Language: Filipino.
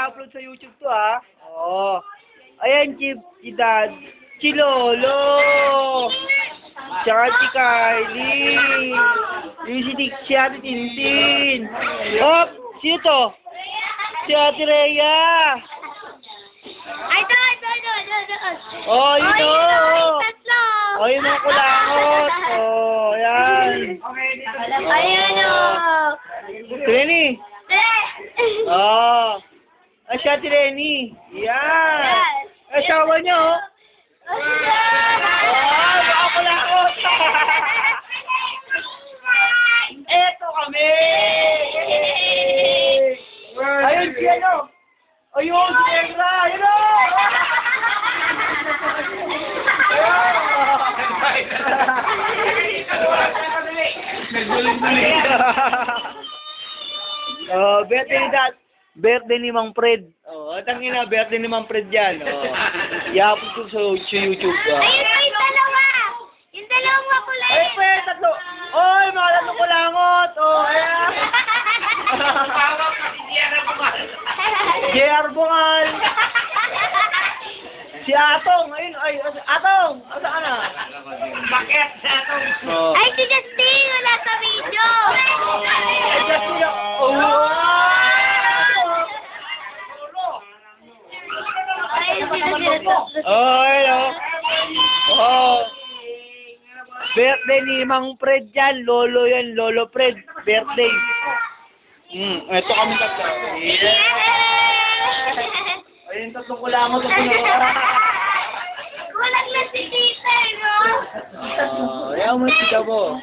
upload sa YouTube to, ha? Oo. Ayan, si Dad. Si Lolo. Tsaka si Kylie. Yung si Ate Tintin. Oh, sino to? Si Ate Rhea. Ay, ito. Oh, yun o. Tatlo. Oh, yung mga kulangot. Oh, ayan. Ayan o. Renny. Oh. Ay, si Ate Renny. Yan. Asawa niyo, oh. Oh, mga kulangot. Eto kami. Ayun si ano. Ayun si Negra. Ayun o. Oh, birthday ni Dad. Birthday ni Mang Fred. Oh, tangin na, birthday ni Mang Fred yan. Oh. I-upload ko sa YouTube. Oh. Ayun pa yung dalawa. Yung dalawang makulay. Ay, pa, tatlo. Oy, mga tatlo kulangot. Oh, ayan. JR Bungal. Si Atong. Ayun, ay, Atong. Asa ka na? Bakit si Atong? Oh. Ay, si Justin. Wala sa video. Ay, Justin. Oh, Ay, si Justin. oh, hello. Oh. Birthday ni Mang Fred yan. Lolo yan. Lolo Fred. Birthday. Ito kami tatlo. Ayun, tatlo ko lang ako sa Kulang na si Tita, no? ayaw mo siya mo.